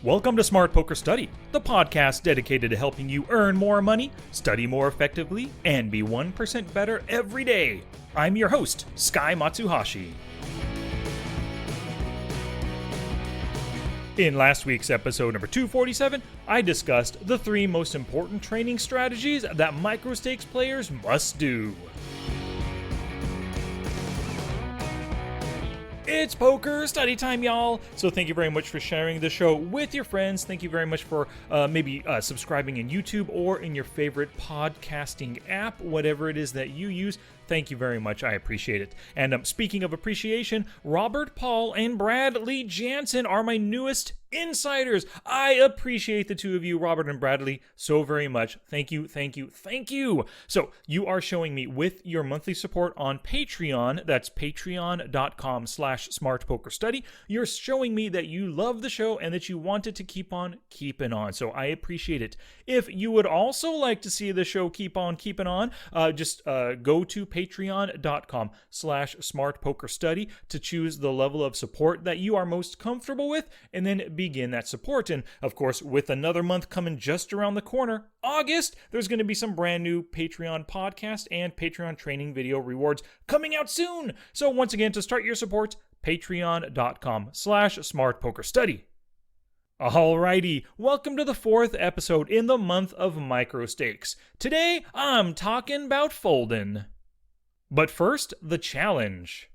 Welcome to Smart Poker Study, the podcast dedicated to helping you earn more money, study more effectively, and be 1% better every day. I'm your host, Sky Matsuhashi. In last week's episode number 247, I discussed the 3 most important training strategies that micro-stakes players must do. It's poker study time, y'all! So thank you very much for sharing the show with your friends. Thank you very much for maybe subscribing in YouTube or in your favorite podcasting app, whatever it is that you use. Thank you very much. I appreciate it. And speaking of appreciation, Robert Paul and Bradley Jansen are my newest insiders. I appreciate the two of you, Robert and Bradley, so very much. Thank you, thank you, thank you. So you are showing me with your monthly support on Patreon, that's patreon.com/smartpokerstudy, you're showing me that you love the show and that you want it to keep on keeping on. So I appreciate it. If you would also like to see the show keep on keeping on, just go to patreon.com/smartpokerstudy to choose the level of support that you are most comfortable with, and then begin that support. And of course, with another month coming just around the corner, August, there's going to be some brand new Patreon podcast and Patreon training video rewards coming out soon. So once again, to start your support, patreon.com/smartpokerstudy. Alrighty, welcome to the 4th episode in the month of micro stakes. Today, I'm talking about folding. But first, the challenge.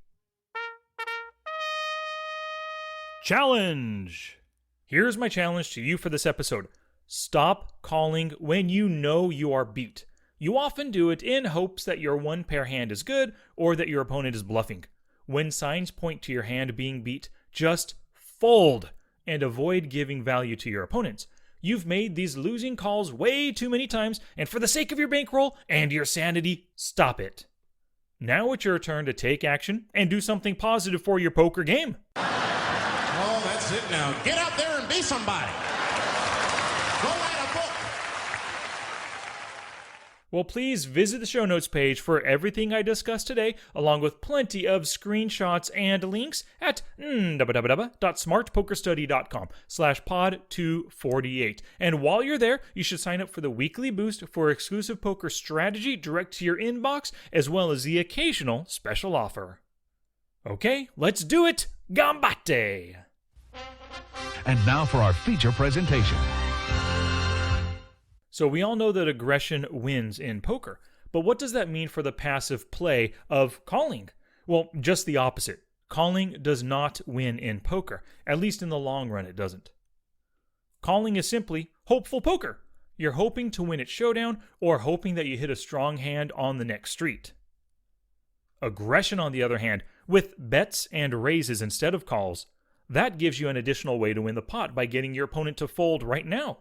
Challenge! Here's my challenge to you for this episode. Stop calling when you know you are beat. You often do it in hopes that your one pair hand is good or that your opponent is bluffing. When signs point to your hand being beat, just fold and avoid giving value to your opponents. You've made these losing calls way too many times, and for the sake of your bankroll and your sanity, stop it. Now it's your turn to take action and do something positive for your poker game. Oh, that's it now. Get out there and be somebody. Go write a book. Well, please visit the show notes page for everything I discussed today, along with plenty of screenshots and links at www.smartpokerstudy.com/pod248. And while you're there, you should sign up for the weekly boost for exclusive poker strategy direct to your inbox, as well as the occasional special offer. Okay, let's do it! Gambate! And now for our feature presentation. So we all know that aggression wins in poker, but what does that mean for the passive play of calling? Well, just the opposite. Calling does not win in poker, at least in the long run it doesn't. Calling is simply hopeful poker. You're hoping to win at showdown or hoping that you hit a strong hand on the next street. Aggression, on the other hand, with bets and raises instead of calls, that gives you an additional way to win the pot by getting your opponent to fold right now.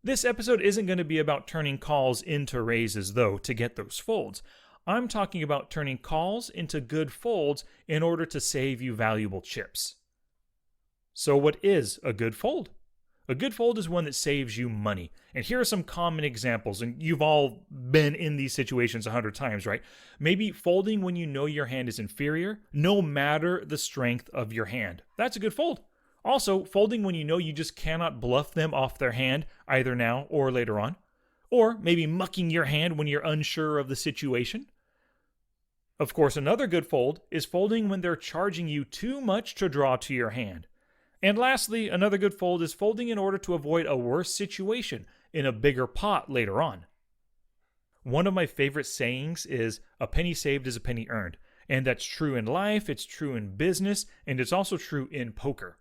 This episode isn't going to be about turning calls into raises, though, to get those folds. I'm talking about turning calls into good folds in order to save you valuable chips. So what is a good fold? A good fold is one that saves you money. And here are some common examples, and you've all been in these situations 100 times, right? Maybe folding when you know your hand is inferior, no matter the strength of your hand. That's a good fold. Also, folding when you know you just cannot bluff them off their hand, either now or later on. Or maybe mucking your hand when you're unsure of the situation. Of course, another good fold is folding when they're charging you too much to draw to your hand. And lastly, another good fold is folding in order to avoid a worse situation in a bigger pot later on. One of my favorite sayings is, "A penny saved is a penny earned." And that's true in life, it's true in business, and it's also true in poker.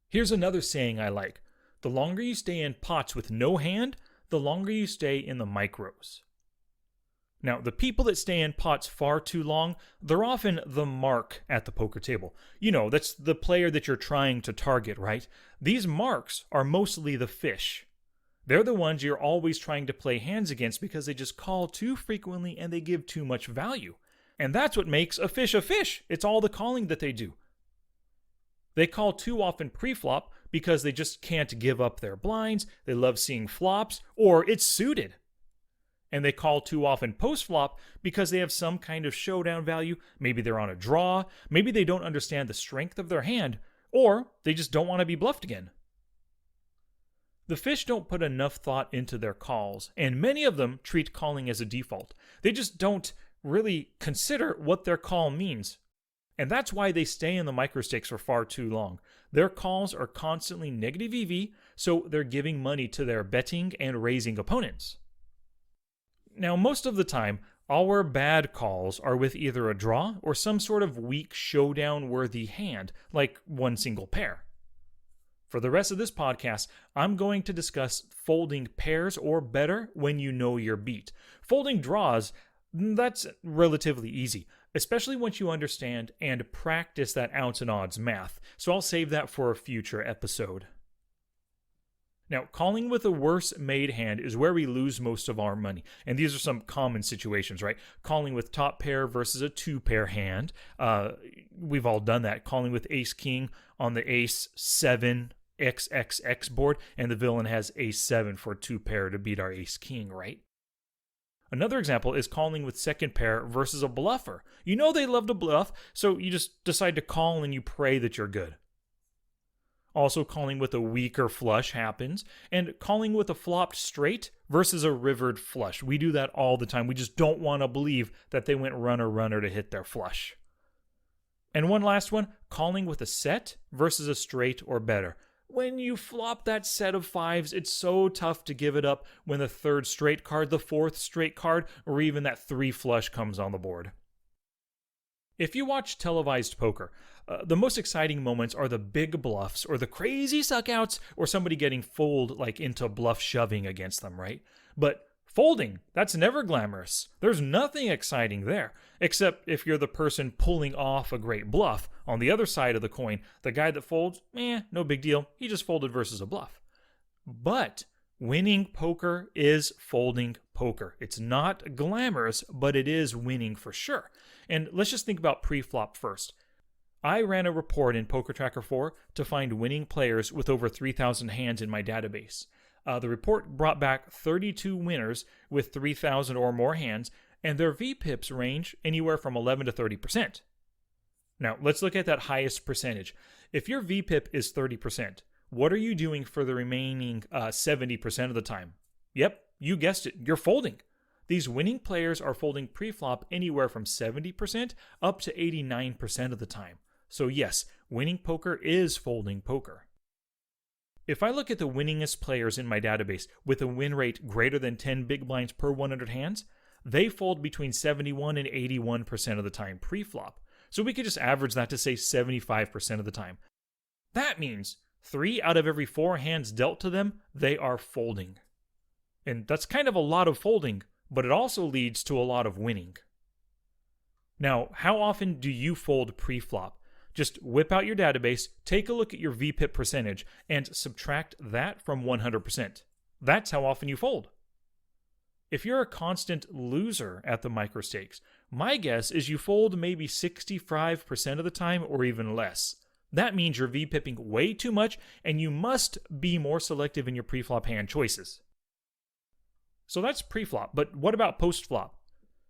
Here's another saying I like. The longer you stay in pots with no hand, the longer you stay in the micros. Now, the people that stay in pots far too long, they're often the mark at the poker table. You know, that's the player that you're trying to target, right? These marks are mostly the fish. They're the ones you're always trying to play hands against because they just call too frequently and they give too much value. And that's what makes a fish a fish. It's all the calling that they do. They call too often pre-flop because they just can't give up their blinds, they love seeing flops, or it's suited. And they call too often post-flop because they have some kind of showdown value. Maybe they're on a draw, maybe they don't understand the strength of their hand, or they just don't want to be bluffed again. The fish don't put enough thought into their calls, and many of them treat calling as a default. They just don't really consider what their call means. And that's why they stay in the microstakes for far too long. Their calls are constantly negative EV, so they're giving money to their betting and raising opponents. Now, most of the time, our bad calls are with either a draw or some sort of weak showdown-worthy hand, like one single pair. For the rest of this podcast, I'm going to discuss folding pairs or better when you know your beat. Folding draws, that's relatively easy, especially once you understand and practice that ounce and odds math, so I'll save that for a future episode. Now, calling with a worse made hand is where we lose most of our money, and these are some common situations, right? Calling with top pair versus a two-pair hand. We've all done that. Calling with ace-king on the ace-7 XXX board, and the villain has ace-7 for two-pair to beat our ace-king, right? Another example is calling with second pair versus a bluffer. You know they love to bluff, so you just decide to call and you pray that you're good. Also, calling with a weaker flush happens, and calling with a flopped straight versus a rivered flush. We do that all the time. We just don't want to believe that they went runner to hit their flush. And one last one, calling with a set versus a straight or better. When you flop that set of fives, it's so tough to give it up when the third straight card, the fourth straight card, or even that three flush comes on the board. If you watch televised poker, the most exciting moments are the big bluffs or the crazy suckouts or somebody getting fooled like into bluff shoving against them, right? But folding, that's never glamorous. There's nothing exciting there, except if you're the person pulling off a great bluff. On the other side of the coin, the guy that folds, no big deal. He just folded versus a bluff. But winning poker is folding poker. It's not glamorous, but it is winning for sure. And let's just think about pre-flop first. I ran a report in Poker Tracker 4 to find winning players with over 3,000 hands in my database. The report brought back 32 winners with 3,000 or more hands, and their VPIPs range anywhere from 11 to 30%. Now, let's look at that highest percentage. If your VPIP is 30%, what are you doing for the remaining 70% of the time? Yep, you guessed it, you're folding. These winning players are folding pre-flop anywhere from 70% up to 89% of the time. So yes, winning poker is folding poker. If I look at the winningest players in my database with a win rate greater than 10 big blinds per 100 hands, they fold between 71 and 81% of the time pre-flop. So we could just average that to say 75% of the time. That means 3 out of every 4 hands dealt to them, they are folding. And that's kind of a lot of folding, but it also leads to a lot of winning. Now, how often do you fold pre-flop? Just whip out your database, take a look at your VPIP percentage, and subtract that from 100%. That's how often you fold. If you're a constant loser at the microstakes, my guess is you fold maybe 65% of the time or even less. That means you're VPIPing way too much, and you must be more selective in your pre-flop hand choices. So that's pre-flop, but what about post-flop?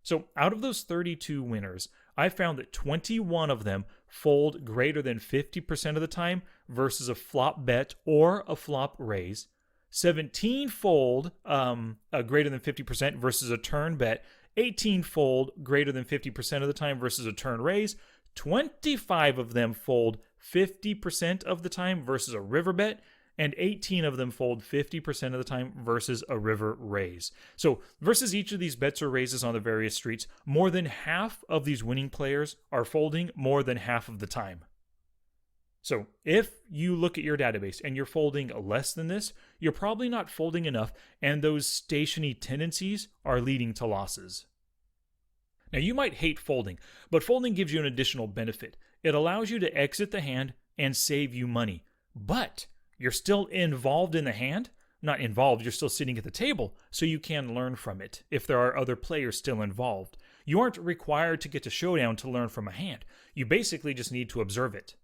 So out of those 32 winners, I found that 21 of them fold greater than 50% of the time versus a flop bet or a flop raise. 17 fold greater than 50% versus a turn bet. 18 fold greater than 50% of the time versus a turn raise. 25 of them fold 50% of the time versus a river bet. And 18 of them fold 50% of the time versus a river raise. So versus each of these bets or raises on the various streets, more than half of these winning players are folding more than half of the time. So if you look at your database and you're folding less than this, you're probably not folding enough, and those stationy tendencies are leading to losses. Now you might hate folding, but folding gives you an additional benefit. It allows you to exit the hand and save you money. But you're still involved in the hand. Not involved, you're still sitting at the table, so you can learn from it if there are other players still involved. You aren't required to get to showdown to learn from a hand. You basically just need to observe it.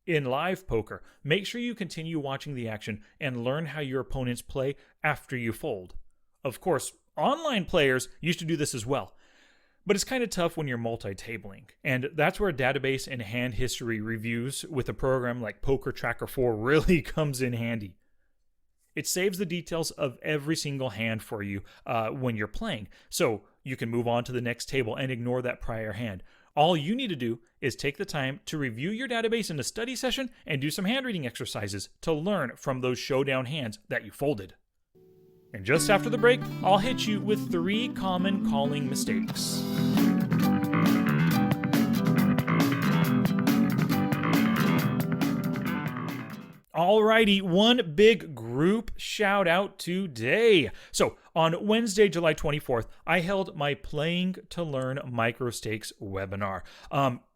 In live poker, make sure you continue watching the action and learn how your opponents play after you fold. Of course, online players used to do this as well. But it's kind of tough when you're multi-tabling, and that's where database and hand history reviews with a program like Poker Tracker 4 really comes in handy. It saves the details of every single hand for you when you're playing, so you can move on to the next table and ignore that prior hand. All you need to do is take the time to review your database in a study session and do some hand reading exercises to learn from those showdown hands that you folded. And just after the break, I'll hit you with 3 common calling mistakes. Alrighty, one big group shout out today. So on Wednesday, July 24th, I held my Playing to Learn Micro Stakes webinar.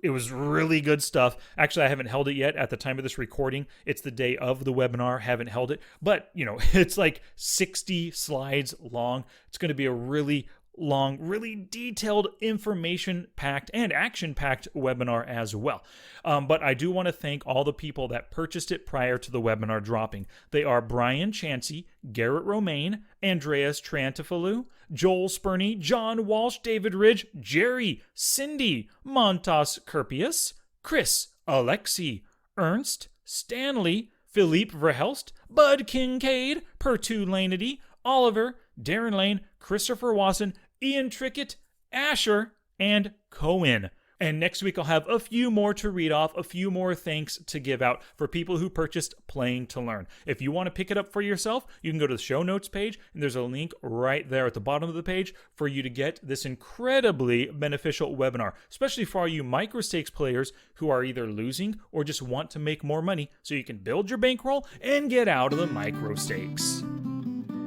It was really good stuff. Actually, I haven't held it yet at the time of this recording. It's the day of the webinar, haven't held it. But, it's like 60 slides long. It's going to be a really long, really detailed, information-packed and action-packed webinar as well. But I do want to thank all the people that purchased it prior to the webinar dropping. They are Brian Chansey, Garrett Romaine, Andreas Trantifalou, Joel Spurney, John Walsh, David Ridge, Jerry, Cindy, Montas Kerpius, Chris, Alexi, Ernst, Stanley, Philippe Verhelst, Bud Kincaid, Pertu Lanity, Oliver, Darren Lane, Christopher Wasson, Ian Trickett, Asher, and Cohen. And next week I'll have a few more to read off, a few more thanks to give out for people who purchased Playing to Learn. If you want to pick it up for yourself, you can go to the show notes page, and there's a link right there at the bottom of the page for you to get this incredibly beneficial webinar, especially for all you micro stakes players who are either losing or just want to make more money so you can build your bankroll and get out of the micro stakes.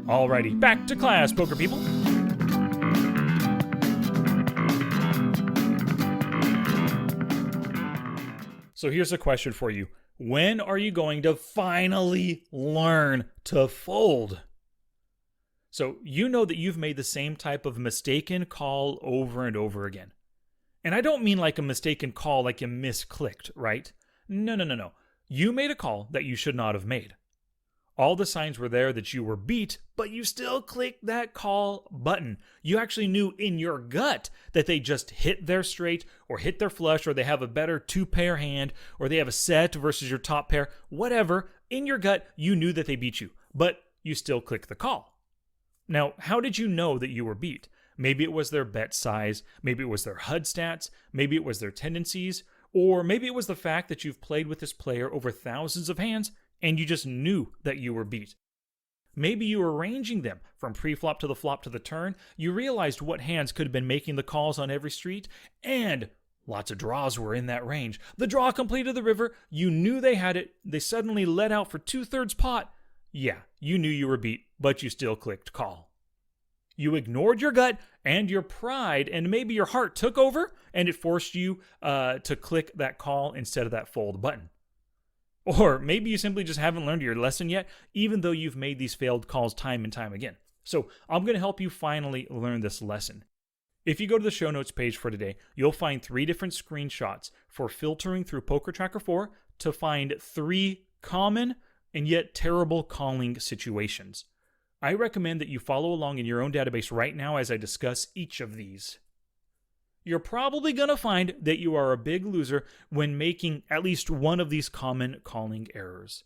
Alrighty, back to class, poker people. So here's a question for you. When are you going to finally learn to fold? So you know that you've made the same type of mistaken call over and over again. And I don't mean like a mistaken call like you misclicked, right? No. You made a call that you should not have made. All the signs were there that you were beat, but you still clicked that call button. You actually knew in your gut that they just hit their straight or hit their flush, or they have a better 2-pair hand, or they have a set versus your top pair, whatever. In your gut, you knew that they beat you, but you still clicked the call. Now, how did you know that you were beat? Maybe it was their bet size, maybe it was their HUD stats, maybe it was their tendencies, or maybe it was the fact that you've played with this player over thousands of hands and you just knew that you were beat. Maybe you were arranging them from pre-flop to the flop to the turn. You realized what hands could have been making the calls on every street, and lots of draws were in that range. The draw completed the river. You knew they had it. They suddenly let out for 2/3 pot. Yeah, you knew you were beat, but you still clicked call. You ignored your gut and your pride, and maybe your heart took over, and it forced you to click that call instead of that fold button. Or maybe you simply just haven't learned your lesson yet, even though you've made these failed calls time and time again. So I'm going to help you finally learn this lesson. If you go to the show notes page for today, you'll find 3 different screenshots for filtering through Poker Tracker 4 to find 3 common and yet terrible calling situations. I recommend that you follow along in your own database right now as I discuss each of these. You're probably going to find that you are a big loser when making at least one of these common calling errors.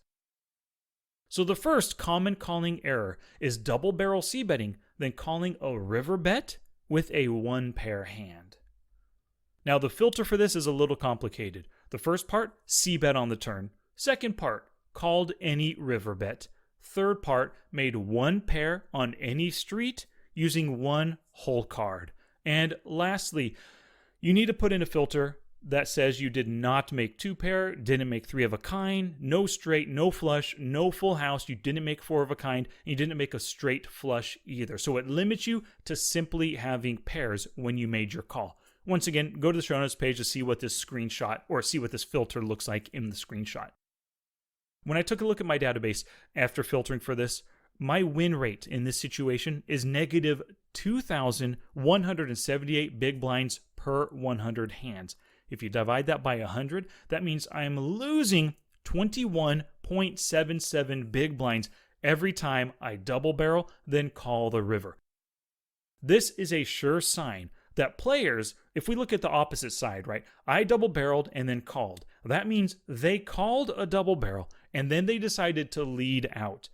So the first common calling error is double barrel c-betting, then calling a river bet with a 1-pair hand. Now the filter for this is a little complicated. The first part, c-bet on the turn. Second part, called any river bet. Third part, made 1 pair on any street using 1 whole card. And lastly, you need to put in a filter that says you did not make 2-pair, didn't make 3 of a kind, no straight, no flush, no full house, you didn't make 4 of a kind, and you didn't make a straight flush either. So it limits you to simply having pairs when you made your call. Once again, go to the show notes page to see what this screenshot or see what this filter looks like in the screenshot. When I took a look at my database after filtering for this, my win rate in this situation is negative 2,178 big blinds per 100 hands. If you divide that by 100, that means I am losing 21.77 big blinds every time I double barrel, then call the river. This is a sure sign that players, if we look at the opposite side, right? I double barreled and then called. That means they called a double barrel and then they decided to lead out.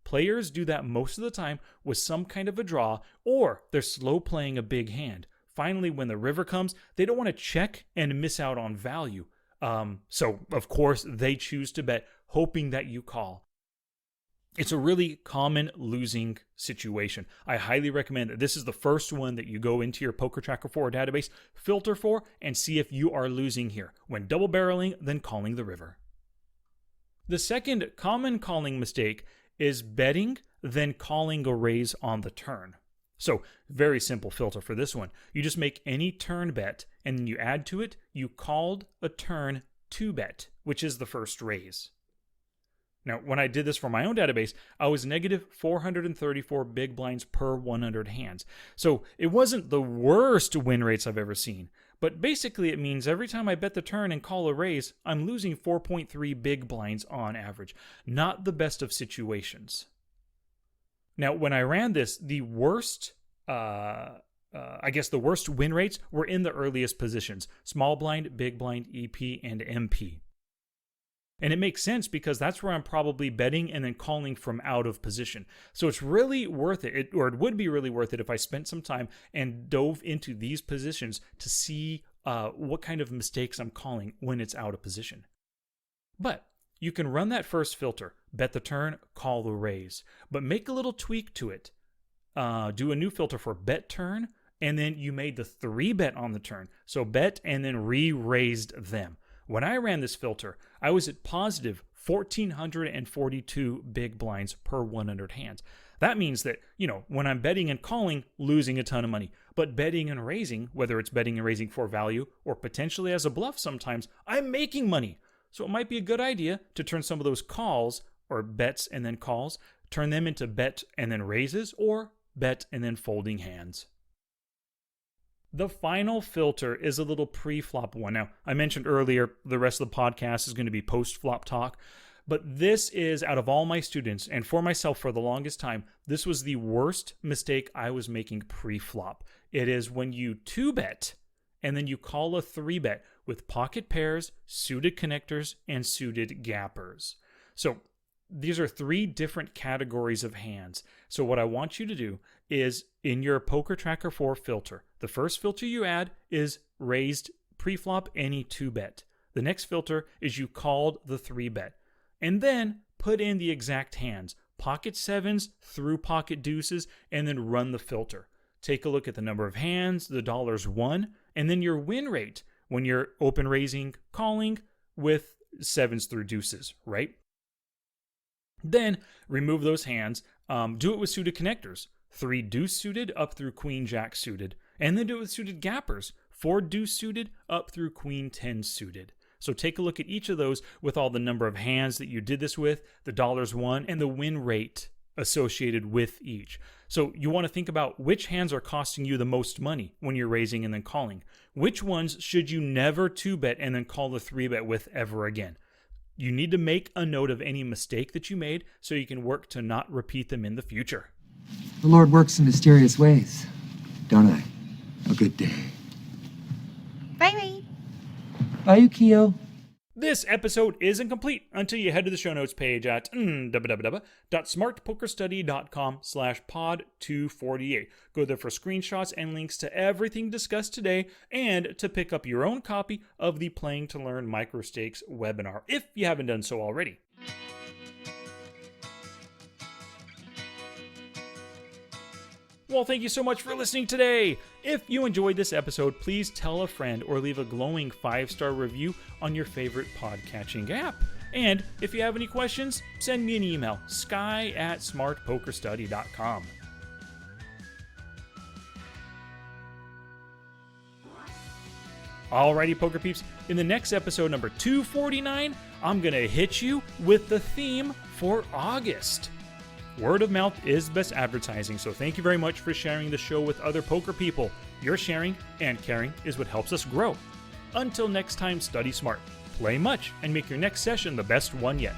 Players do that most of the time with some kind of a draw, or they're slow playing a big hand. Finally, when the river comes, they don't want to check and miss out on value. So, of course, they choose to bet, hoping that you call. It's a really common losing situation. I highly recommend that this is the first one that you go into your Poker Tracker 4 database, filter for, and see if you are losing here when double barreling, then calling the river. The second common calling mistake is betting, then calling a raise on the turn. So, very simple filter for this one. You just make any turn bet, and then you add to it, you called a turn 2 bet, which is the first raise. Now, when I did this for my own database, I was negative 434 big blinds per 100 hands. So it wasn't the worst win rates I've ever seen. But basically it means every time I bet the turn and call a raise, I'm losing 4.3 big blinds on average. Not the best of situations. Now, when I ran this, the worst win rates were in the earliest positions. Small blind, big blind, EP, and MP. And it makes sense because that's where I'm probably betting and then calling from out of position. So it's really worth it, or it would be really worth it if I spent some time and dove into these positions to see what kind of mistakes I'm calling when it's out of position. But you can run that first filter, bet the turn, call the raise, but make a little tweak to it. Do a new filter for bet turn, and then you made the 3 bet on the turn. So bet and then re-raised them. When I ran this filter, I was at positive 1,442 big blinds per 100 hands. That means that, when I'm betting and calling, losing a ton of money. But betting and raising, whether it's betting and raising for value or potentially as a bluff sometimes, I'm making money. So it might be a good idea to turn some of those calls, or bets and then calls, turn them into bet and then raises, or bet and then folding hands. The final filter is a little pre-flop one. Now, I mentioned earlier the rest of the podcast is going to be post-flop talk, but this is, out of all my students, and for myself for the longest time, this was the worst mistake I was making pre-flop. It is when you 2-bet, and then you call a 3-bet with pocket pairs, suited connectors, and suited gappers. So these are 3 different categories of hands. So what I want you to do is, in your Poker Tracker 4 filter, the first filter you add is raised pre-flop any 2-bet. The next filter is you called the 3-bet. And then put in the exact hands, pocket 7s through pocket deuces, and then run the filter. Take a look at the number of hands, the dollars won, and then your win rate when you're open raising, calling with 7s through deuces, right? Then remove those hands. Do it with suited connectors. 3 deuce suited up through queen jack suited. And then do it with suited gappers. 4 deuce suited up through queen 10 suited. So take a look at each of those with all the number of hands that you did this with, the dollars won, and the win rate associated with each. So you want to think about which hands are costing you the most money when you're raising and then calling. Which ones should you never 2-bet and then call the 3-bet with ever again? You need to make a note of any mistake that you made so you can work to not repeat them in the future. The Lord works in mysterious ways, don't I? A good day. Bye. Bye, Yukio. This episode isn't complete until you head to the show notes page at www.smartpokerstudy.com/pod248. Go there for screenshots and links to everything discussed today, and to pick up your own copy of the Playing to Learn Microstakes webinar, if you haven't done so already. Well, thank you so much for listening today. If you enjoyed this episode, please tell a friend or leave a glowing 5-star review on your favorite podcatching app. And if you have any questions, send me an email, sky@smartpokerstudy.com. Alrighty, poker peeps, in the next episode, number 249, I'm going to hit you with the theme for August. Word of mouth is best advertising, so thank you very much for sharing the show with other poker people. Your sharing and caring is what helps us grow. Until next time, study smart, play much, and make your next session the best one yet.